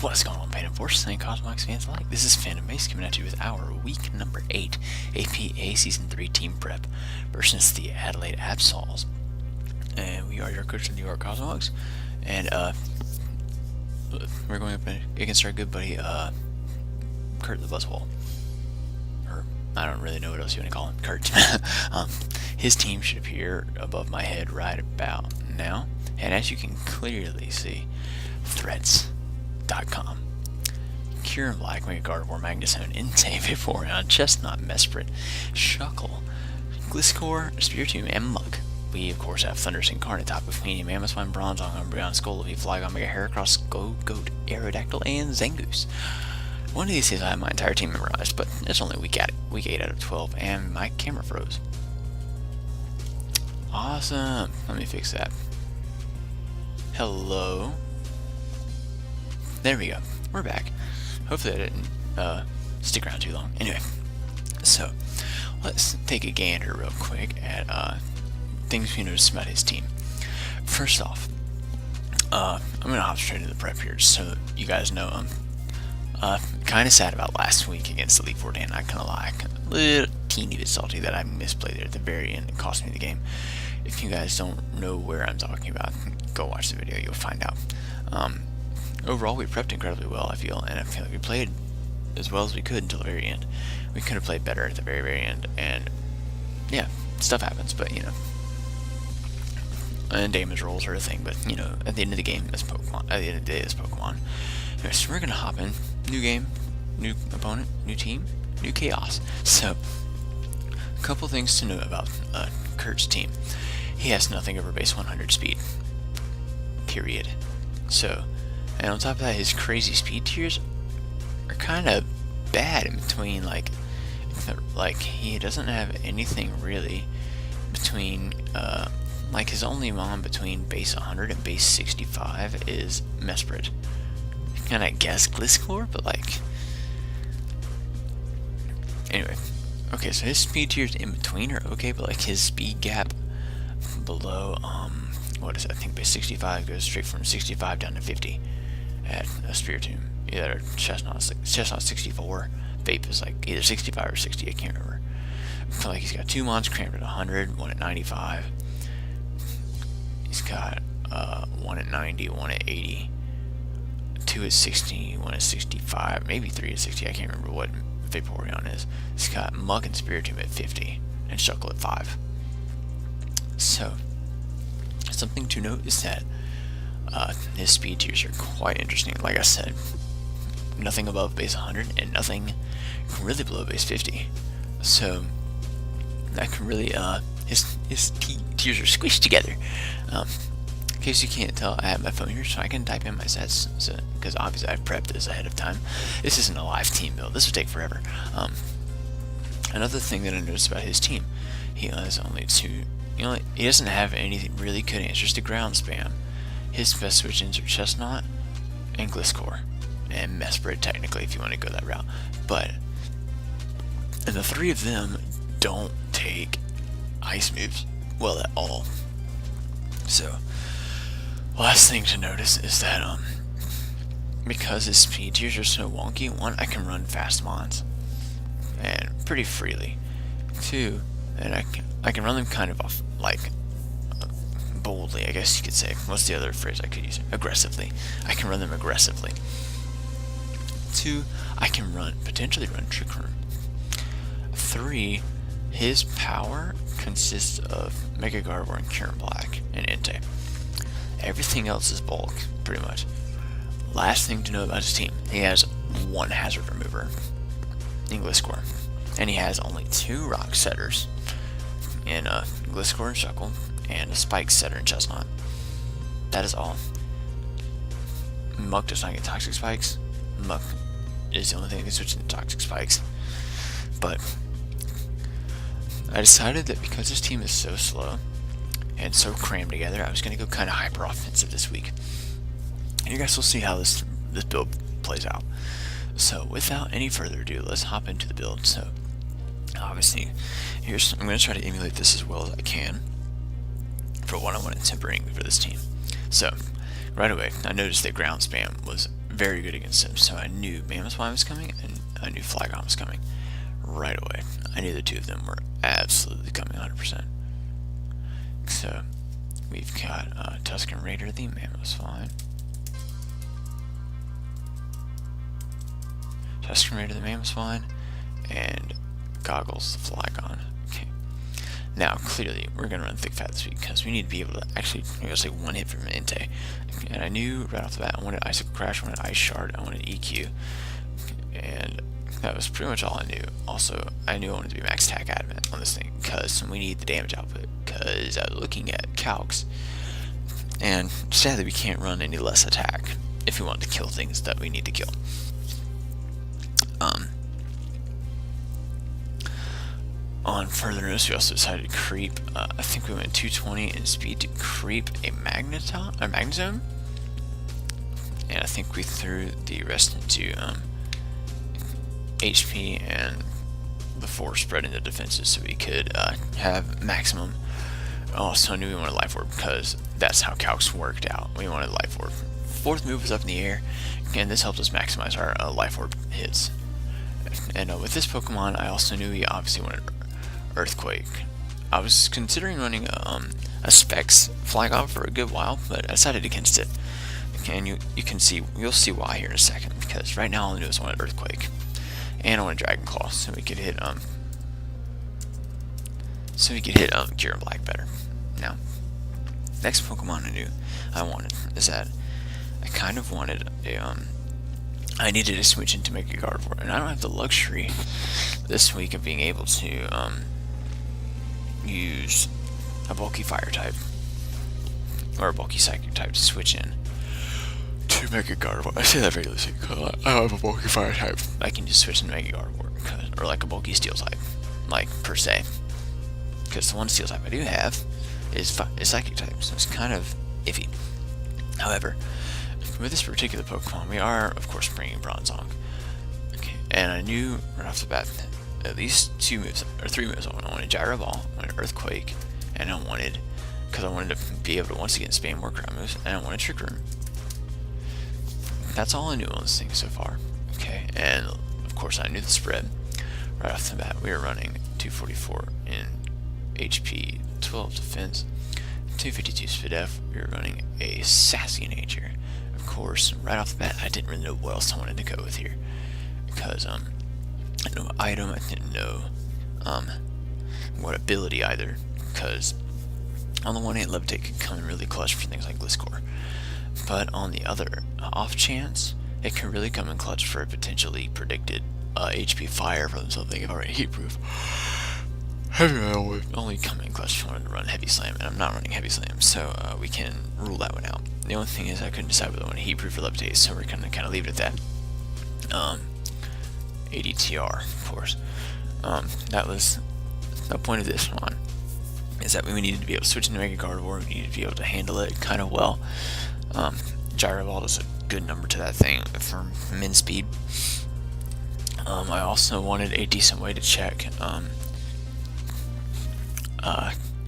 What's going on, Phantom Force and Cosmogs fans alike? This is Phantom Mace coming at you with our week number 8 APA Season 3 team prep versus the Adelaide Absols. And we are your coach of the New York Cosmogs. And we're going up against our good buddy Kurt the Buzzwole. Or I don't really know what else you want to call him, Kurt. His team should appear above my head right about now. And as you can clearly see, threats.com. Kieran Black, Mega Gardevoir, Magnezone, Entei, Vaporeon, Chestnut, Mesprit, Shuckle, Gliscor, Spiritomb, and Mug. We, of course, have Thundurus, Incarnate, Tapu Fini, Mammothswine, Bronzong, Umbreon, Scolovie, Flygon, Mega Heracross, Goat, Aerodactyl, and Zangoose. One of these days I have my entire team memorized, but it's only week 8 out of 12, and my camera froze. Awesome. Let me fix that. Hello. There we go. We're back. Hopefully I didn't stick around too long. Anyway, so let's take a gander real quick at things we noticed about his team. First off, I'm going to hop straight into the prep here just so you guys know kind of sad about last week against the League 4 Dan, not gonna lie. A little teeny bit salty that I misplayed there at the very end and cost me the game. If you guys don't know where I'm talking about, go watch the video, you'll find out. Overall, we prepped incredibly well, I feel, and I feel like we played as well as we could until the very end. We could have played better at the very, very end, and yeah, stuff happens, but you know. And damage rolls are a thing, but you know, at the end of the game, it's Pokemon. At the end of the day, it's Pokemon. Anyway, so we're gonna hop in. New game, new opponent, new team, new chaos. So, a couple things to note about Kurt's team. He has nothing over base 100 speed. Period. So, and on top of that, his crazy speed tiers are kind of bad in between. Like he doesn't have anything really between. Like his only mon between base 100 and base 65 is Mesprit. And I guess Gliscor, but like. Anyway, okay, so his speed tiers in between are okay, but like his speed gap below, what is it? I think base 65 goes straight from 65 down to 50 at a Spiritomb. Either Chestnut 64, Vape is like either 65 or 60, I can't remember. I feel like he's got two mons crammed at 100, one at 95. He's got one at 90, one at 80. 2 at 60, 1 at 65, maybe 3 at 60, I can't remember what Vaporeon is. It's got Mug and Spiritomb at 50, and Shuckle at 5. So, something to note is that his speed tiers are quite interesting. Like I said, nothing above base 100, and nothing really below base 50. So, that can really, his tiers are squished together. In case you can't tell, I have my phone here so I can type in my sets, because obviously I've prepped this ahead of time. This isn't a live team build, this would take forever. Another thing that I noticed about his team, he has only two, he doesn't have any really good answers to ground spam. His best switch-ins are Chestnut and Gliscor, and Mesprit technically if you want to go that route. But, and the three of them don't take ice moves well at all. So, last thing to notice is that because his speed tiers are so wonky, one, I can run fast mons and pretty freely. Two, and I can run them kind of off like boldly, I guess you could say. What's the other phrase I could use? Aggressively. I can run them aggressively. Two, I can potentially run Trick Room. Three, his power consists of Mega Gardevoir and Kieran Black and Entei. Everything else is bulk, pretty much. Last thing to know about his team, he has one hazard remover in Gliscor, and he has only two rock setters in Gliscor and Shuckle, and a spike setter in Chestnut. That is all. Muck does not get toxic spikes. Muck is the only thing that can switch into toxic spikes. But I decided that because his team is so slow and so crammed together, I was going to go kind of hyper offensive this week. And you guys will see how this build plays out. So without any further ado, let's hop into the build. So obviously, I'm going to try to emulate this as well as I can for what I wanted to bring for this team. So right away, I noticed that ground spam was very good against him. So I knew Mammothwine was coming, and I knew Flygon was coming right away. I knew the two of them were absolutely coming 100%. So we've got Tuscan Raider, the Mammothwine. Tuscan Raider, the Mammothwine, and Goggles, the Flygon. Okay. Now, clearly, we're going to run Thick Fat this week because we need to be able to actually, like one hit from Entei. And I knew right off the bat I wanted Icicle Crash, I wanted Ice Shard, I wanted EQ. And that was pretty much all I knew. Also, I knew I wanted to be max attack adamant on this thing because we need the damage output. Because I was looking at calcs, and sadly we can't run any less attack if we want to kill things that we need to kill. On further notice, we also decided to creep. I think we went 220 in speed to creep a Magnezone, and I think we threw the rest into HP and the 4 spread into defenses so we could have maximum. Also, I knew we wanted Life Orb because that's how calcs worked out. We wanted Life Orb. 4th move was up in the air, and this helped us maximize our Life Orb hits. And with this Pokemon, I also knew we obviously wanted Earthquake. I was considering running a Specs Flygon for a good while, but I decided against it. And you'll see why here in a second. Because right now all I knew is I wanted Earthquake, and I wanted Dragon Claw, so we could hit Cure Black better. Now, next Pokemon I knew I wanted is that I kind of wanted a I needed to switch into Mega Gardevoir, and I don't have the luxury this week of being able to use a bulky Fire type or a bulky Psychic type to switch in to Mega Gardevoir. I say that very loosely because I have a bulky Fire type. I can just switch into Mega Gardevoir, or like a bulky Steel type, like per se. Because the one Steel type I do have is Psychic type, so it's kind of iffy. However, with this particular Pokemon, we are, of course, bringing Bronzong. Okay, and I knew right off the bat at least 2 moves, or 3 moves I wanted. I wanted Gyro Ball, I wanted Earthquake, and I wanted, because I wanted to be able to once again spam more ground moves, and I wanted Trick Room. That's all I knew on this thing so far. Okay, and of course I knew the spread. Right off the bat, we were running 244 in HP, 12 defense, 252 speed F. We were running a Sassy Nature. Of course, right off the bat, I didn't really know what else I wanted to go with here, because I didn't know what item, I didn't know what ability either, because on the one hand, Levitate can come in really clutch for things like Gliscor, but on the other off chance, it can really come in clutch for a potentially predicted HP Fire from something already heat proof. Heavy Metal would only come in clutch if I wanted to run Heavy Slam, and I'm not running Heavy Slam, so we can rule that one out. The only thing is I couldn't decide whether I wanted Heat Proof or Levitate, so we're gonna kind of leave it at that. ADTR, of course. That was the point of this one, is that we needed to be able to switch into Mega Gardevoir, we needed to be able to handle it kind of well. Gyro Ball is a good number to that thing for min speed. I also wanted a decent way to check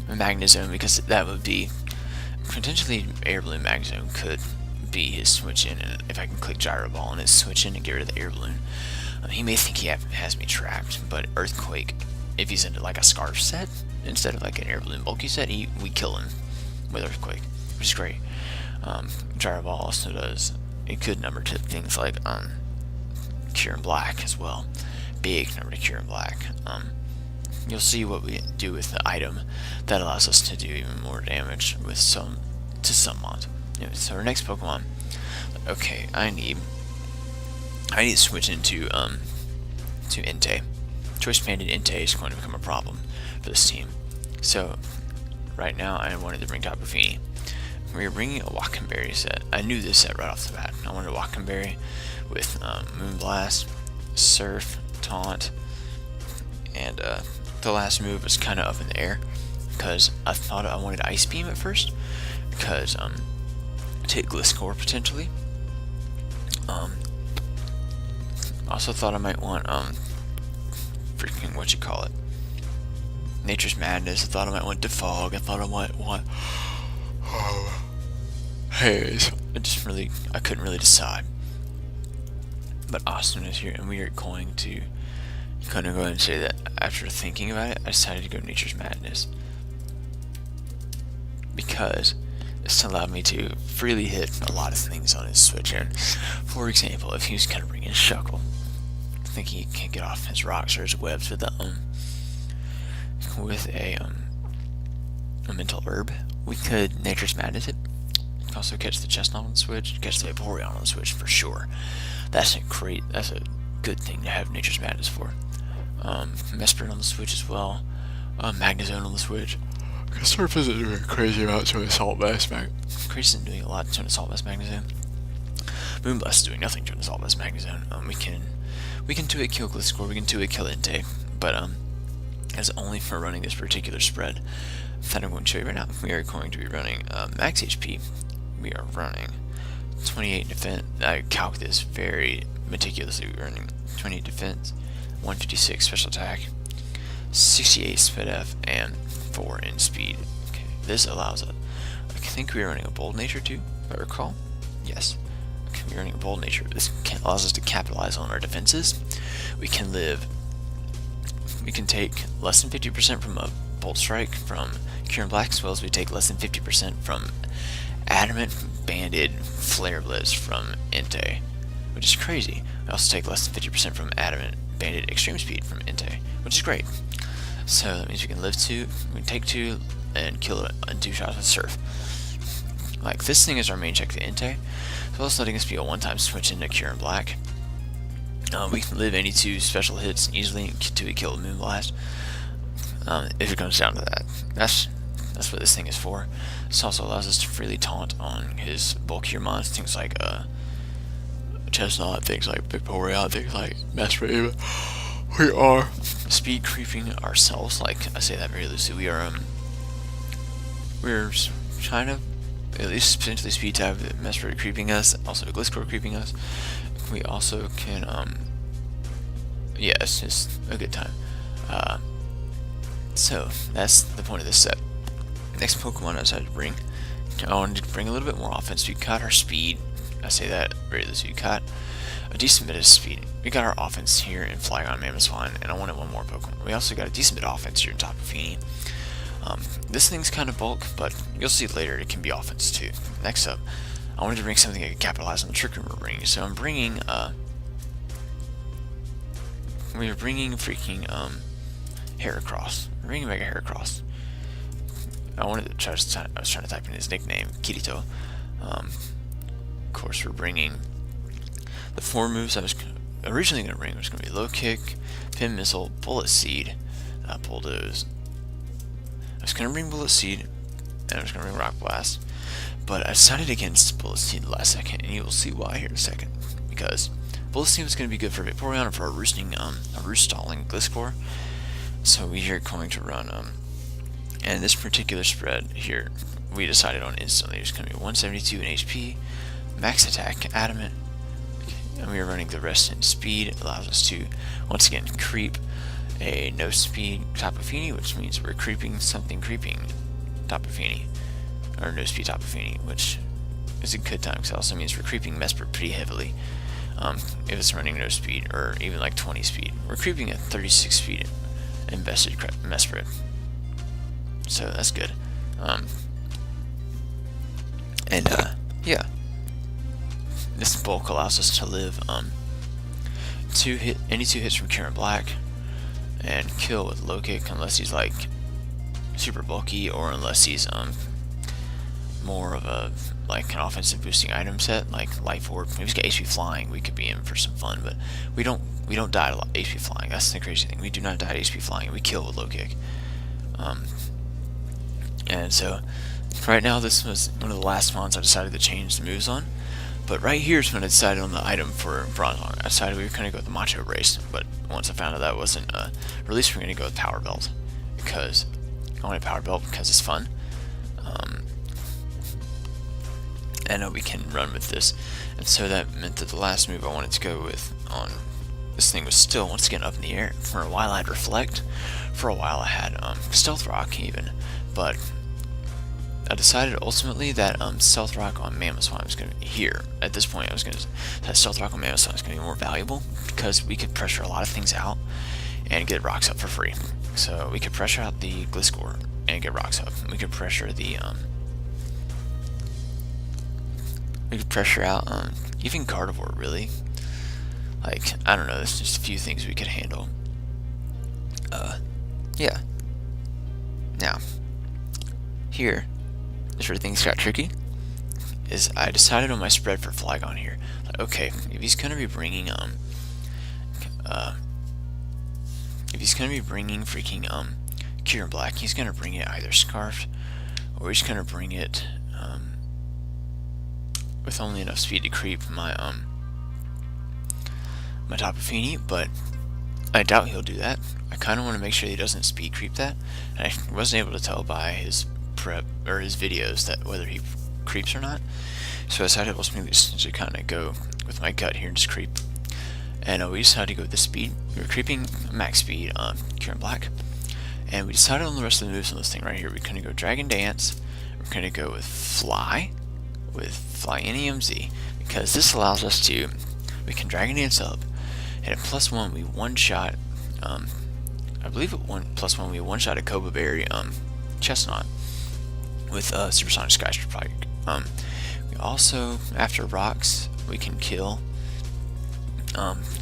Magnezone, because that would be potentially Air Balloon. Magnezone could be his switch in, and if I can click Gyro Ball and his switch in and get rid of the Air Balloon, he may think he has me trapped. But Earthquake, if he's into like a Scarf set instead of like an Air Balloon bulky set, we kill him with Earthquake, which is great. Gyro Ball also does a good number to things like Cure in Black as well. Big number to Cure in Black. You'll see what we do with the item that allows us to do even more damage with some mods. Anyway, so our next Pokemon. Okay, I need to switch into to Entei. Choice Banded Entei is going to become a problem for this team. So right now I wanted to bring Tapu Fini. We were bringing a Wackenberry set. I knew this set right off the bat. I wanted a Wackenberry with Moonblast, Surf, Taunt, and the last move was kind of up in the air because I thought I wanted Ice Beam at first, because take Gliscor potentially. Also thought I might want freaking Nature's Madness. I thought I might want Defog. I thought I might want Haze. I couldn't really decide. But Austin is here, and we are going to kind of go ahead and say that after thinking about it, I decided to go Nature's Madness. Because this allowed me to freely hit a lot of things on his switch. And for example, if he was kind of bringing a Shuckle, thinking he can't get off his rocks or his webs with a mental herb, we could Nature's Madness it. Also catch the Chestnut on the switch, catch the Vaporeon on the switch for sure. That's a good thing to have Nature's Madness for. Mesprit on the switch as well. Magnezone on the switch. Surf isn't doing crazy amounts to Assault Vest Magnezone. Isn't doing a lot to an Assault Vest Magnezone. Moonblast is doing nothing to an Assault Vest Magnezone. We can 2-hit kill Gliscor, we can 2-hit kill Entei, but as only for running this particular spread that I'm going to show you right now. We are going to be running max HP. We are running 28 defense. I calc this very meticulously. We're running 28 defense, 156 special attack, 68 speed F, and 4 in speed. Okay, this allows us. I think we are running a bold nature too, if I recall. Yes. Okay, we're running a bold nature. This allows us to capitalize on our defenses. We can take less than 50% from a Bolt Strike from Cure and Black, as well as we take less than 50% from Adamant Banded Flare Blitz from Entei, which is crazy. We also take less than 50% from Adamant Banded Extreme Speed from Entei, which is great. So that means we can live 2, we can take 2, and kill it in 2 shots with Surf. Like, this thing is our main check to Entei, as well as letting us be a one-time switch into Cure and Black. We can live any 2 special hits easily to kill Moonblast. If it comes down to that. That's what this thing is for. This also allows us to freely taunt on his bulkier mons, things like Chestnut, things like Vaporeon, things like Mesprit. We are speed creeping ourselves, like I say that very loosely. We're trying to at least potentially speed type Mesprit creeping us, also Gliscor creeping us. We also can yeah, it's just a good time. So that's the point of this set. Next Pokemon I decided to bring, I wanted to bring a little bit more offense. We got our speed. I say that very loosely. We got a decent bit of speed. We got our offense here in Flygon, Mamoswine, and I wanted one more Pokemon. We also got a decent bit of offense here in Tapu Fini. This thing's kind of bulk, but you'll see later it can be offense too. Next up, I wanted to bring something that could capitalize on the Trick Room we're bringing. So I'm bringing we're bringing freaking Heracross. We're bringing Mega Heracross. I was trying to type in his nickname, Kirito. Of course, we're bringing the 4 moves I was originally going to bring. Was going to be Low Kick, Pin Missile, Bullet Seed, Bulldoze. I was going to bring Bullet Seed, and I was going to bring Rock Blast, but I decided against Bullet Seed last second, and you will see why here in a second. Because Bullet Seed was going to be good for Vaporeon and for a roost stalling Gliscor. So we are going to run and this particular spread here, we decided on instantly. It's going to be 172 in HP, max attack, Adamant, and we are running the rest in speed. It allows us to, once again, creep a no speed Tapu Fini, which means we're creeping something creeping Tapu Fini, or no speed Tapu Fini, which is a good time because it also means we're creeping Mesprit pretty heavily. If it's running no speed, or even like 20 speed, we're creeping at 36 speed invested Mesprit. So that's good. Yeah. This bulk allows us to live any 2 hits from Cure and Black and kill with Low Kick unless he's like super bulky, or unless he's more of a like an offensive boosting item set like Life Orb. If he's got HP Flying, we could be in for some fun, but we don't die to HP Flying. That's the crazy thing. We do not die to HP Flying, and we kill with Low Kick. And so right now this was one of the last mons I decided to change the moves on. But right here is when I decided on the item for Bronzong. I decided we were going to go with the Macho Brace, but once I found out that wasn't released, we're going to go with Power Belt, because I wanted Power Belt because it's fun. And we can run with this, and so that meant that the last move I wanted to go with on this thing was still once again up in the air. For a while I had Reflect, for a while I had Stealth Rock even, but I decided ultimately that Stealth Rock on Mammoth Swine was going to be here. At this point, I was going to that Stealth Rock on Mammoth Swine was going to be more valuable because we could pressure a lot of things out and get rocks up for free. So we could pressure out the Gliscor and get rocks up. We could pressure the even Gardevoir, really. Like, I don't know, there's just a few things we could handle. Yeah. Now, here is where things got tricky. Is I decided on my spread for Flygon here. Like, okay, if he's gonna be bringing freaking Cure Black, he's gonna bring it either Scarfed or he's gonna bring it with only enough speed to creep my my Tapu Fini, but I doubt he'll do that. I kind of want to make sure he doesn't speed creep that, and I wasn't able to tell by his prep or his videos that whether he creeps or not. So I decided ultimately just to kind of go with my gut here and just creep. And we decided to go with the speed. We were creeping max speed on Cure Black, and we decided on the rest of the moves on this thing right here. We're going to go Dragon Dance. We're going to go with Fly NEMZ, because this allows us to, we can Dragon Dance up, and at +1 we one-shot, I believe at +1 we one-shot a Koba Berry Chestnut with Supersonic Sky Strike. We also, after rocks, we can kill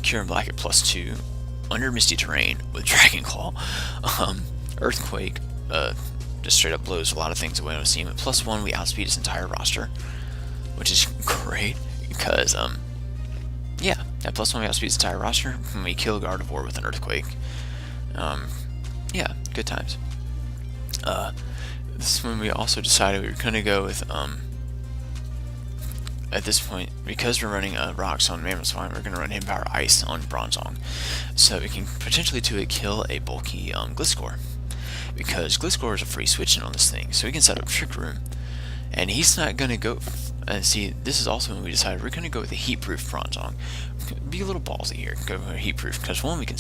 Cure Black at +2 under Misty Terrain with Dragon Claw. Earthquake just straight up blows a lot of things away on Steam. At +1 we outspeed its entire roster, which is great because yeah, at +1 we outspeed its entire roster when we kill Gardevoir with an Earthquake. Yeah, good times. This is when we also decided we were going to go with at this point, because we're running rocks on Mammoth Swine, we're going to run Hidden Power Ice on Bronzong, so we can potentially kill a bulky Gliscor, because Gliscor is a free switch in on this thing, so we can set up Trick Room, and he's not going to go. And see, this is also when we decided we're going to go with a Heat-Proof Bronzong. Be a little ballsy here, go with Heat-Proof, because one, we can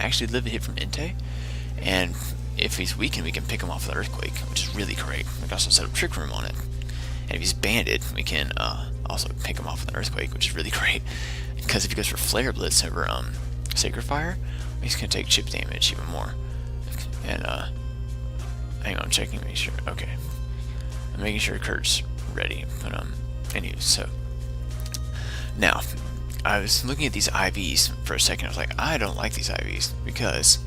actually live a hit from Entei, and if he's weakened, we can pick him off with Earthquake, which is really great. We can also set up Trick Room on it, and if he's banded, we can also pick him off with an Earthquake, which is really great, because if he goes for Flare Blitz over Sacred Fire, he's going to take chip damage even more. And hang on, I'm checking, make sure. Okay, I'm making sure Kurt's ready. But anyway, so now I was looking at these IVs for a second. I was like, I don't like these IVs because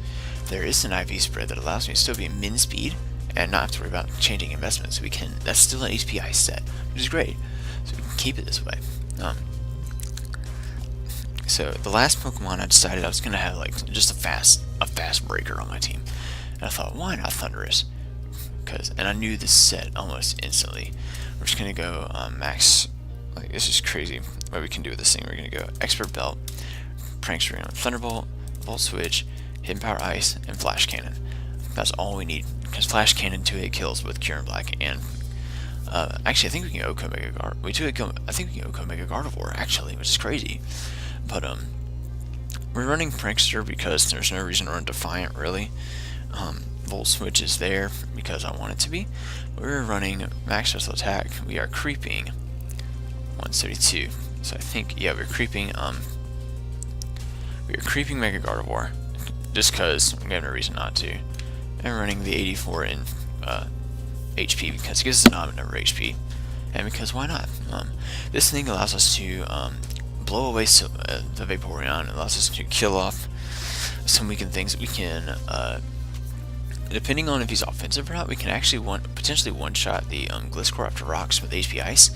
there is an IV spread that allows me to still be min speed and not have to worry about changing investments. So we can. That's still an HP ice set, which is great. So we can keep it this way. So the last Pokemon, I decided I was gonna have like just a fast breaker on my team, and I thought, why not Thundurus? And I knew this set almost instantly. We're just gonna go max. Like, this is crazy what we can do with this thing. We're gonna go Expert Belt, Prankster, Thunderbolt, Volt Switch, Hidden Power Ice, and Flash Cannon. That's all we need, because Flash Cannon 2-hit kills with Cure Black, and actually I think we can Oko Mega Gardevoir. I think we can Oko Mega Gardevoir actually, which is crazy. But we're running Prankster because there's no reason to run Defiant really. Volt Switch is there because I want it to be. We're running Max Special Attack. We are creeping 132. So I think, yeah, we're creeping Mega Gardevoir just because we have no reason not to. And we're running the 84 in HP because it gives us an odd number HP, and because why not? This thing allows us to blow away the Vaporeon. It allows us to kill off some weakened things. We can, depending on if he's offensive or not, we can actually potentially one-shot the Gliscor after rocks with HP Ice.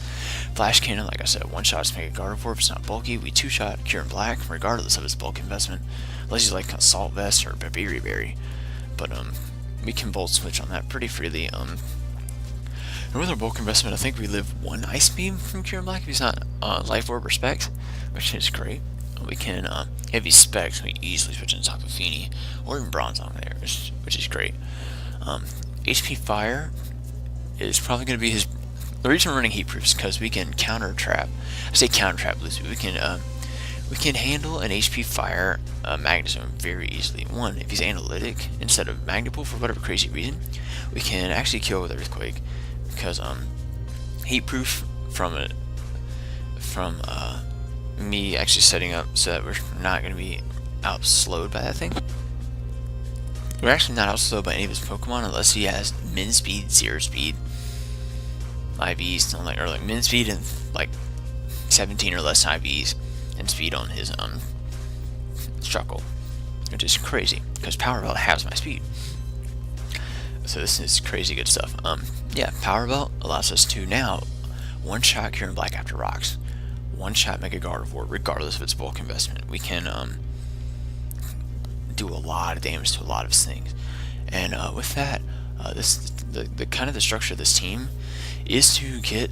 Flash Cannon, like I said, one-shots Mega Gardevoir if it's not bulky. We two-shot Cure Black, regardless of his bulk investment, unless he's like Assault Vest or Babiri Berry. But we can Volt Switch on that pretty freely. And with our bulk investment, I think we live one Ice Beam from Cure Black if he's not Life Orb or Spec, which is great. We can, if he's Specs, we easily switch into Tapu Fini or even Bronzong there, which is great. HP Fire is probably going to be his. The reason we're running Heat Proof is because we can counter trap. I say counter trap loosely. We can handle an HP Fire Magnetism very easily. One, if he's analytic instead of Magnet Pull for whatever crazy reason, we can actually kill with Earthquake because heat proof from it, from me actually setting up so that we're not going to be outslowed by that thing. We're actually not outslowed by any of his Pokemon unless he has min speed, 0 speed, IVs, or like min speed and like 17 or less IVs and speed on his Struckle, which is crazy because Power Belt has my speed. So this is crazy good stuff. Yeah, Power Belt allows us to now one-shot Cure and Black after rocks, one-shot Mega Gardevoir regardless of its bulk investment. We can do a lot of damage to a lot of things, and with that, the kind of the structure of this team is to get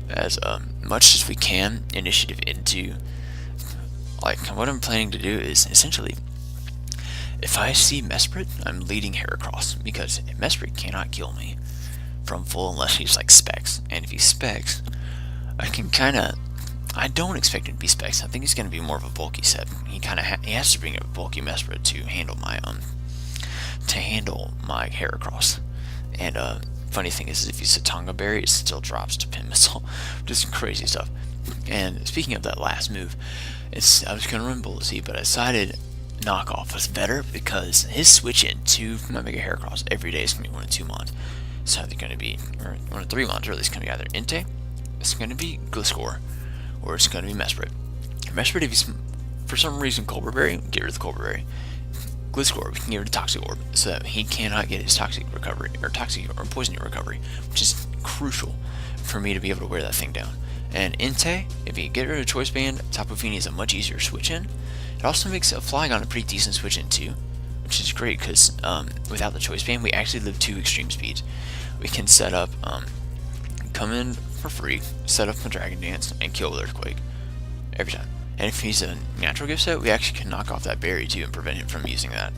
as much as we can initiative into. Like, what I'm planning to do is essentially, if I see Mesprit, I'm leading Heracross, because Mesprit cannot kill me from full unless he's like Specs, and if he Specs, I can kind of, I don't expect him to be Specs. I think he's going to be more of a bulky set. He kind of he has to bring a bulky Mesprit to handle my Heracross. And funny thing is, if he's a Tonga Berry, it still drops to Pin Missile, just crazy stuff. And speaking of that last move, I was going to run Bullet Seed, but I decided Knockoff was better because his switch in to my Mega Heracross every day is going to be 1 of 2 mons. It's either going to be, or 1 of 3 mons really, it's going to be either Entei, it's going to be Gliscor, or it's going to be Mesprit. Mesprit, if he's for some reason Colbur Berry, get rid of the Colbur Berry. Gliscor, we can get rid of Toxic Orb so that he cannot get his Toxic recovery, or Toxic or Poison recovery, which is crucial for me to be able to wear that thing down. And Entei, if you get rid of Choice Band, Tapu Fini is a much easier switch in. It also makes a Flygon a pretty decent switch in too, which is great because without the Choice Band, we actually live 2 extreme speeds. We can set up, come in for free, set up a Dragon Dance, and kill with Earthquake every time. And if he's a Natural Gift set, we actually can knock off that Berry too and prevent him from using that.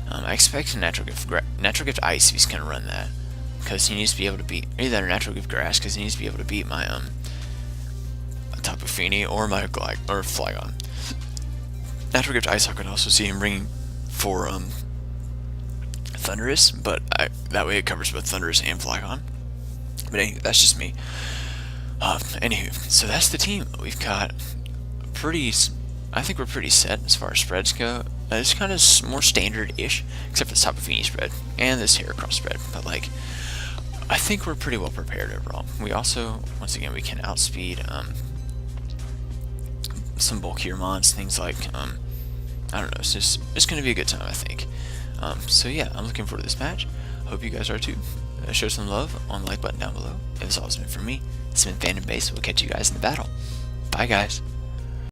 I expect a Natural Gift Ice if he's going to run that, because he needs to be able to beat either Natural Gift Grass, because he needs to be able to beat my Tapu Fini or my Flygon. Natural Gift Ice, I can also see him bringing for Thundurus, but that way it covers both Thundurus and Flygon. But anyway, that's just me. Anywho, so that's the team. We've got I think we're pretty set as far as spreads go. It's kind of more standard-ish, except for the Tapu Fini spread and this Heracross spread. But like, I think we're pretty well prepared overall. We also, once again, we can outspeed some bulkier mons, things like I don't know. It's going to be a good time, I think. So yeah, I'm looking forward to this match. Hope you guys are too. Show some love on the like button down below. If this all has been for me, it's been Phantom Base. We'll catch you guys in the battle. Bye, guys.